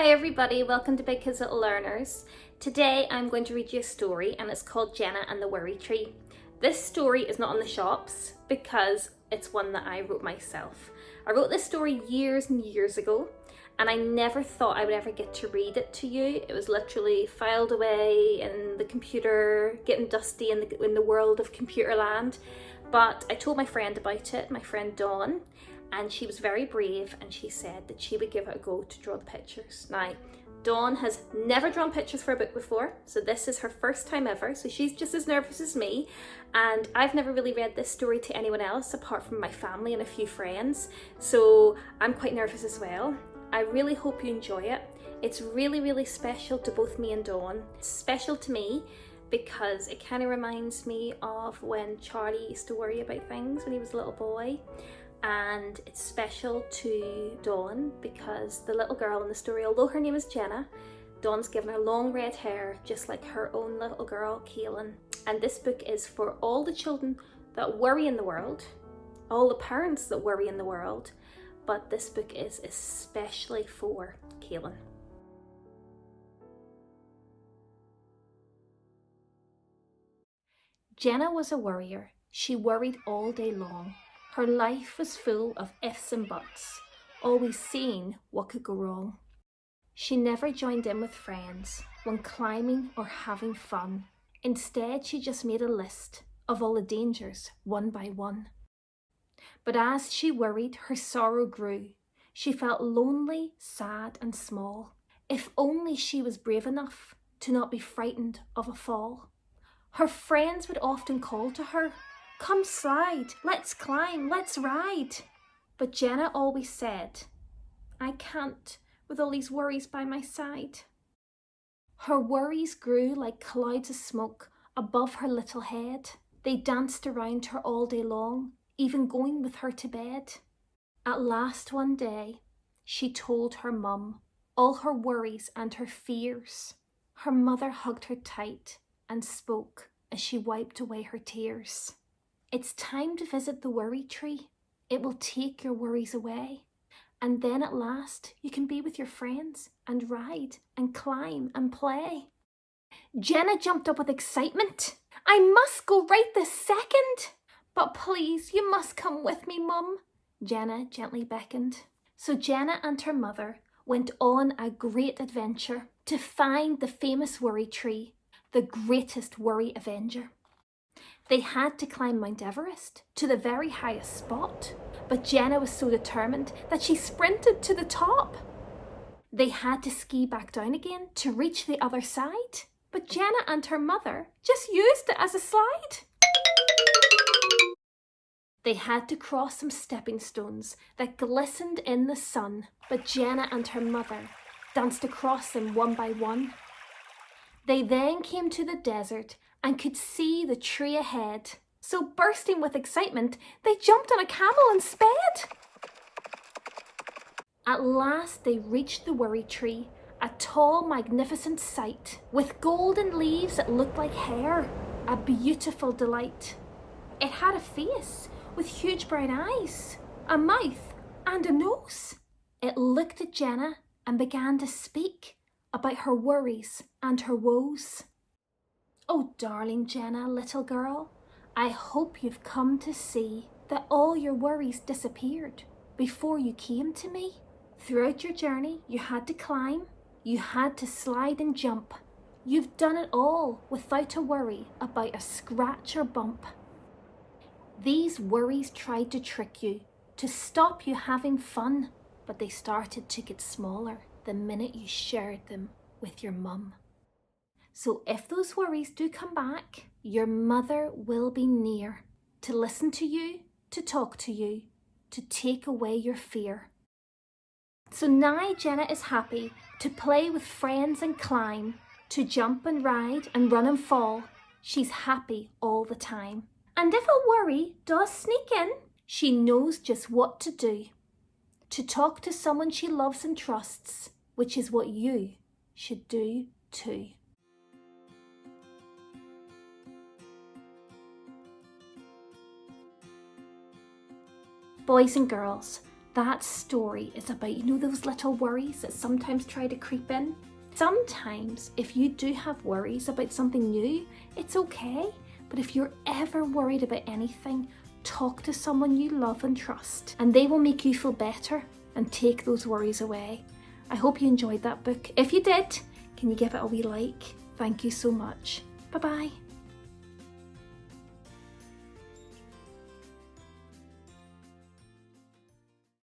Hi everybody, welcome to Big Kids Little Learners. Today I'm going to read you a story and it's called Jenna and the Worry Tree. This story is not on the shops because it's one that I wrote myself. I wrote this story years and years ago and I never thought I would ever get to read it to you. It was literally filed away in the computer, getting dusty in the world of computer land. But I told my friend about it, my friend Dawn, and she was very brave and she said that she would give it a go to draw the pictures. Now, Dawn has never drawn pictures for a book before, so this is her first time ever, so she's just as nervous as me, and I've never really read this story to anyone else apart from my family and a few friends, so I'm quite nervous as well. I really hope you enjoy it. It's really, really special to both me and Dawn. It's special to me because it kind of reminds me of when Charlie used to worry about things when he was a little boy. And it's special to Dawn because the little girl in the story, although her name is Jenna, Dawn's given her long red hair just like her own little girl, Kaylin. And this book is for all the children that worry in the world, all the parents that worry in the world, but this book is especially for Kaylin. Jenna was a worrier. She worried all day long. Her life was full of ifs and buts, always seeing what could go wrong. She never joined in with friends when climbing or having fun. Instead, she just made a list of all the dangers one by one. But as she worried, her sorrow grew. She felt lonely, sad and small. If only she was brave enough to not be frightened of a fall. Her friends would often call to her, "Come slide, let's climb, let's ride." But Jenna always said, "I can't with all these worries by my side." Her worries grew like clouds of smoke above her little head. They danced around her all day long, even going with her to bed. At last one day, she told her mum all her worries and her fears. Her mother hugged her tight and spoke as she wiped away her tears. "It's time to visit the worry tree. It will take your worries away. And then at last you can be with your friends and ride and climb and play." Jenna jumped up with excitement. "I must go right this second." "But please, you must come with me, Mum," Jenna gently beckoned. So Jenna and her mother went on a great adventure to find the famous worry tree, the greatest worry avenger. They had to climb Mount Everest to the very highest spot, but Jenna was so determined that she sprinted to the top. They had to ski back down again to reach the other side, but Jenna and her mother just used it as a slide. They had to cross some stepping stones that glistened in the sun, but Jenna and her mother danced across them one by one. They then came to the desert and could see the tree ahead. So bursting with excitement, they jumped on a camel and sped. At last they reached the worry tree, a tall, magnificent sight, with golden leaves that looked like hair, a beautiful delight. It had a face with huge brown eyes, a mouth and a nose. It looked at Jenna and began to speak about her worries and her woes. "Oh, darling Jenna, little girl, I hope you've come to see that all your worries disappeared before you came to me. Throughout your journey, you had to climb, you had to slide and jump. You've done it all without a worry about a scratch or bump. These worries tried to trick you, to stop you having fun, but they started to get smaller the minute you shared them with your mum. So if those worries do come back, your mother will be near to listen to you, to talk to you, to take away your fear." So now Jenna is happy to play with friends and climb, to jump and ride and run and fall. She's happy all the time. And if a worry does sneak in, she knows just what to do. To talk to someone she loves and trusts, which is what you should do too. Boys and girls, That story is about, those little worries that sometimes try to creep in. Sometimes, if you do have worries about something new, it's okay. But if you're ever worried about anything, talk to someone you love and trust, and they will make you feel better and take those worries away. I hope you enjoyed that book. If you did, can you give it a wee like? Thank you so much. Bye-bye.